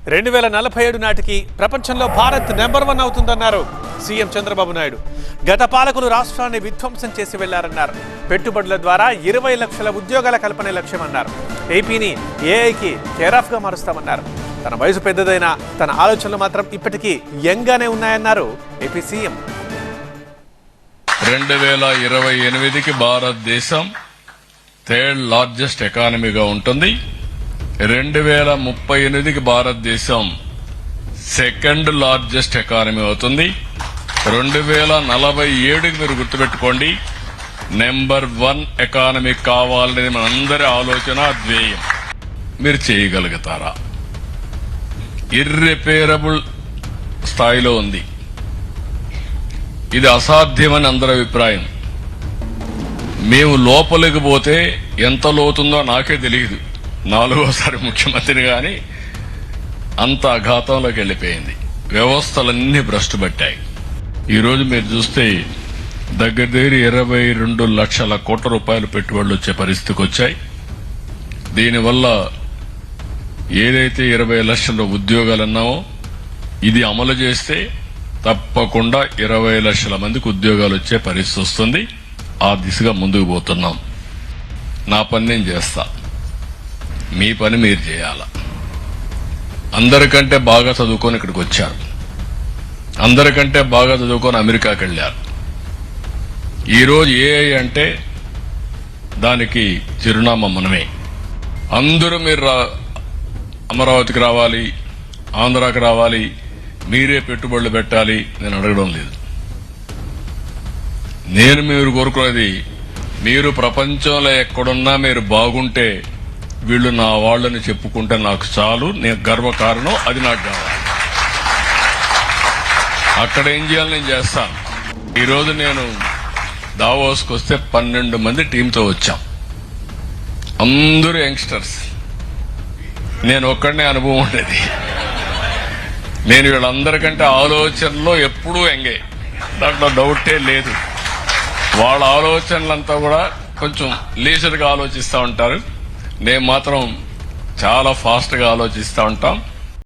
2047 నాటికి ప్రపంచంలో Bharat number 1 అవుతుందన్నారు CM Chandrababu Naidu. గత పాలకులు రాష్ట్రాన్ని విధ్వంసం చేసి వెళ్లారన్నారు. పెట్టుబడుల ద్వారా 20 లక్షల ఉద్యోగాల కల్పనే లక్ష్యమన్నారు. ఏపీని ఏఐకి కేరాఫ్ గా మారుస్తామన్నారు. తన వయసు పెద్దదైన తన ఆలోచనలు మాత్రం ఇప్పటికీ యంగానే ఉన్నాయన్నారు ఏపీ సీఎం. 2028కి భారతదేశం థర్డ్ లార్జెస్ట్ ఎకానమీగా ఉంటుంది. 2038కి భారతదేశం సెకండ్ లార్జెస్ట్ ఎకానమీ అవుతుంది. 2047కి మీరు గుర్తుపెట్టుకోండి, నెంబర్ 1 ఎకానమీ కావాలనేది మనందరి ఆలోచన, ధ్యేయం. మీరు చేయగలుగుతారా? ఇర్రిపేరబుల్ స్థాయిలో ఉంది. ఇది అసాధ్యమని అందరి అభిప్రాయం. మేము లోపలికి పోతే ఎంత లోతుందో నాకే తెలియదు. 4వసారి ముఖ్యమంత్రి గాని అంత అఘాతంలోకి వెళ్లిపోయింది. వ్యవస్థలన్నీ భ్రష్టు పట్టాయి. ఈరోజు మీరు చూస్తే దగ్గర 22 లక్షల కోట్ల రూపాయలు పెట్టుబడులు వచ్చే పరిస్థితికి వచ్చాయి. దీనివల్ల ఏదైతే 20 లక్షల ఉద్యోగాలు అన్నామో ఇది అమలు చేస్తే తప్పకుండా 20 లక్షల మందికి ఉద్యోగాలు వచ్చే పరిస్థితి వస్తుంది. ఆ దిశగా ముందుకు పోతున్నాం. నా పని నేను చేస్తా, మీ పని మీరు చేయాల. అందరికంటే బాగా చదువుకొని ఇక్కడికి వచ్చారు, అందరికంటే బాగా చదువుకొని అమెరికాకి వెళ్లారు. ఈరోజు ఏఐ అంటే దానికి చిరునామా మనమే. అందరూ మీరు అమరావతికి రావాలి, ఆంధ్రాకి రావాలి, మీరే పెట్టుబడులు పెట్టాలి నేను అడగడం లేదు. నేను మీరు కోరుకునేది, మీరు ప్రపంచంలో ఎక్కడున్నా మీరు బాగుంటే వీళ్ళు నా వాళ్ళని చెప్పుకుంటే నాకు చాలు, నేను గర్వకారణం, అది నాకు కావాలి. అక్కడ ఏం చేయాలి నేను చేస్తాను. ఈరోజు నేను దావోస్కి వస్తే 12 మంది టీంతో వచ్చాం. అందరూ యంగ్స్టర్స్. నేను ఒక్కడనే అనుభవం ఉండేది. నేను వీళ్ళందరికంటే ఆలోచనలో ఎప్పుడూ ఎంగే, దాంట్లో డౌటే లేదు. వాళ్ళ ఆలోచనలంతా కూడా కొంచెం లీజర్గా ఆలోచిస్తూ ఉంటారు. నేను మాత్రం చాలా ఫాస్ట్ గా ఆలోచిస్తూ ఉంటాం.